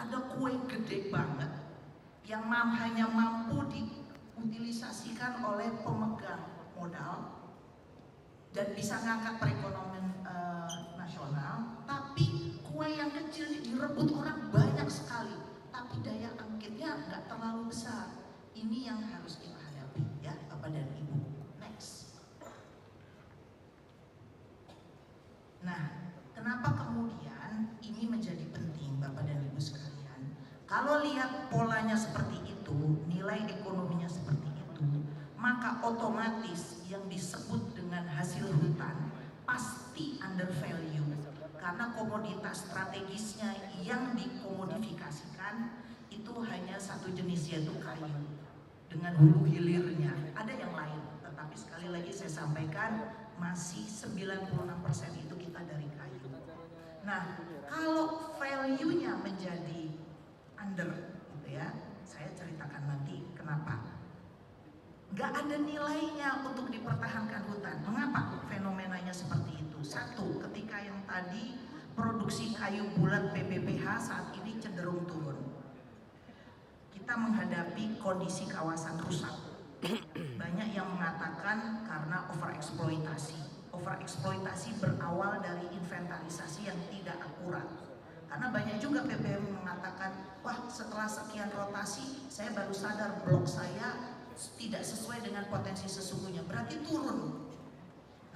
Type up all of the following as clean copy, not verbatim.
ada kue gede banget yang hanya mampu diutilisasikan oleh pemegang modal dan bisa ngangkat perekonomian nasional, tapi kue yang kecil direbut orang banyak sekali, tapi daya angkitnya nggak terlalu besar. Ini yang harus kita hadapi ya Bapak dan Ibu. Next. Nah, kenapa kemudian ini menjadi penting Bapak dan Ibu sekalian? Kalau lihat polanya seperti itu, nilai ekonominya seperti itu, maka otomatis yang disebut dengan hasil hutan pasti under value, karena komoditas strategisnya yang dikomodifikasikan itu hanya satu jenis, yaitu kayu dengan hulu hilirnya. Ada yang lain, tetapi sekali lagi saya sampaikan masih 96% itu kita dari kayu. Nah, kalau value-nya menjadi under gitu ya, saya ceritakan nanti kenapa. Gak ada nilainya untuk dipertahankan hutan. Mengapa fenomenanya seperti itu? Satu, ketika yang tadi produksi kayu bulat PPPH saat ini cenderung turun, kita menghadapi kondisi kawasan rusak. Banyak yang mengatakan karena overeksploitasi. Overeksploitasi berawal dari inventarisasi yang tidak akurat. Karena banyak juga PPM mengatakan, wah setelah sekian rotasi saya baru sadar blok saya tidak sesuai dengan potensi sesungguhnya, berarti turun.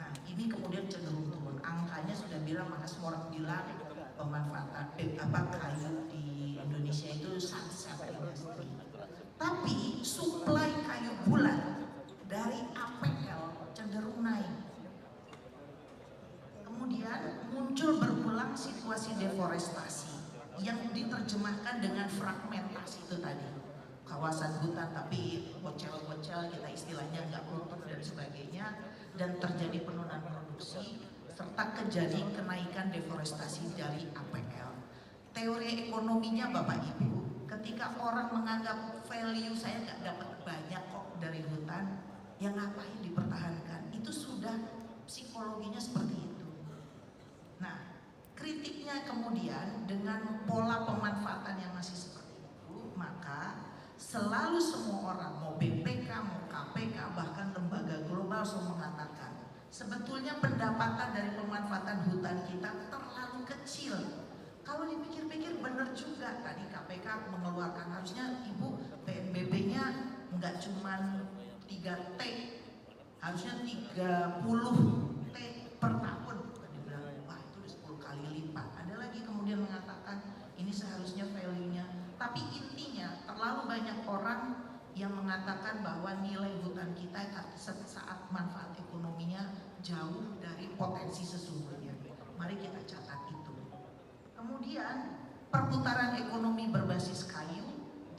Nah ini kemudian cenderung turun. Angkanya sudah bilang, maka semua orang bilang pemanfaatan kayu di Indonesia itu sunset industry. Tapi suplai kayu bulat dari APL cenderung naik. Kemudian muncul berulang situasi deforestasi yang diterjemahkan dengan fragmentasi itu tadi. Kawasan hutan tapi bocel-bocel kita istilahnya nggak utuh dan sebagainya, dan terjadi penurunan produksi serta terjadi kenaikan deforestasi dari APL. Teori ekonominya Bapak Ibu, ketika orang menganggap value saya nggak dapat banyak kok dari hutan, yang ngapain dipertahankan? Itu sudah psikologinya seperti itu. Nah, kritiknya kemudian dengan pola pemanfaatan yang masih seperti itu, maka selalu semua orang, mau BPK, mau KPK, bahkan lembaga global semua mengatakan sebetulnya pendapatan dari pemanfaatan hutan kita terlalu kecil. Kalau dipikir-pikir benar juga, tadi KPK mengeluarkan harusnya Ibu PNBP-nya nggak cuma 3T, harusnya 30T per tahun. Dibilang, wah itu udah 10 kali lipat. Ada lagi kemudian mengatakan ini seharusnya value-nya. Tapi intinya terlalu banyak orang yang mengatakan bahwa nilai hutan kita saat manfaat ekonominya jauh dari potensi sesungguhnya. Mari kita catat itu. Kemudian perputaran ekonomi berbasis kayu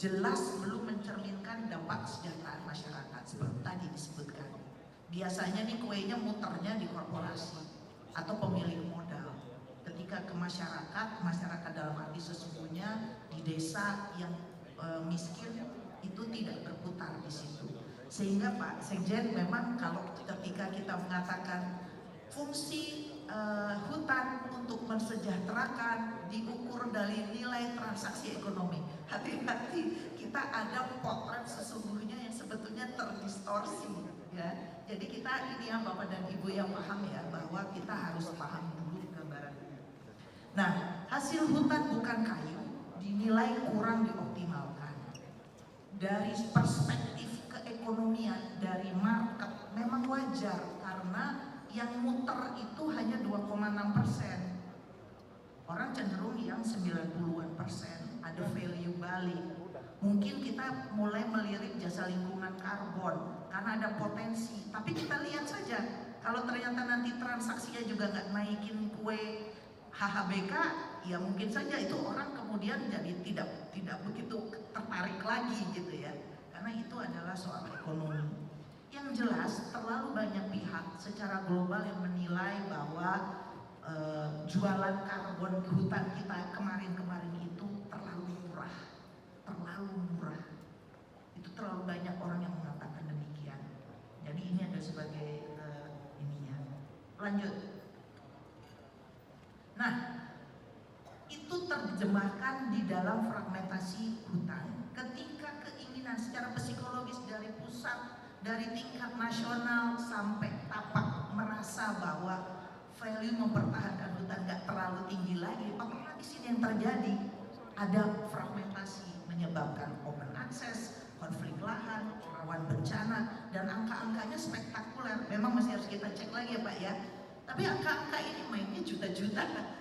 jelas belum mencerminkan dampak kesejahteraan masyarakat seperti tadi disebutkan. Biasanya nih kuenya muternya di korporasi atau pemilik modal. Ketika ke masyarakat dalam arti sesungguhnya di desa yang miskin itu tidak berputar di situ. Sehingga Pak Sekjen memang kalau ketika kita mengatakan fungsi hutan untuk mensejahterakan diukur dari nilai transaksi ekonomi, hati-hati, kita ada potret sesungguhnya yang sebetulnya terdistorsi ya. Jadi kita ini ya Bapak dan Ibu yang paham ya, bahwa kita harus paham dulu gambarannya. Nah, hasil hutan bukan kayu dinilai kurang dioptimalkan. Dari perspektif keekonomian, dari market memang wajar karena yang muter itu hanya 2,6%. Orang cenderung yang 90-an%, ada value balik. Mungkin kita mulai melirik jasa lingkungan karbon karena ada potensi. Tapi kita lihat saja, kalau ternyata nanti transaksinya juga nggak naikin kue HHBK, ya mungkin saja itu orang kemudian jadi tidak begitu tertarik lagi gitu ya. Karena itu adalah soal ekonomi. Yang jelas terlalu banyak pihak secara global yang menilai bahwa jualan karbon hutan kita kemarin-kemarin itu terlalu murah. Itu terlalu banyak orang yang mengatakan demikian. Jadi ini ada sebagai ininya. Lanjut. Nah, itu terjemahkan di dalam dalam fragmentasi hutan. Ketika keinginan secara psikologis dari pusat, dari tingkat nasional sampai tapak merasa bahwa value mempertahankan hutan nggak terlalu tinggi lagi, otomatis ini yang terjadi, ada fragmentasi menyebabkan open access, konflik lahan, rawan bencana, dan angka-angkanya spektakuler. Memang masih harus kita cek lagi ya Pak ya. Tapi angka-angka ini mainnya juta-juta.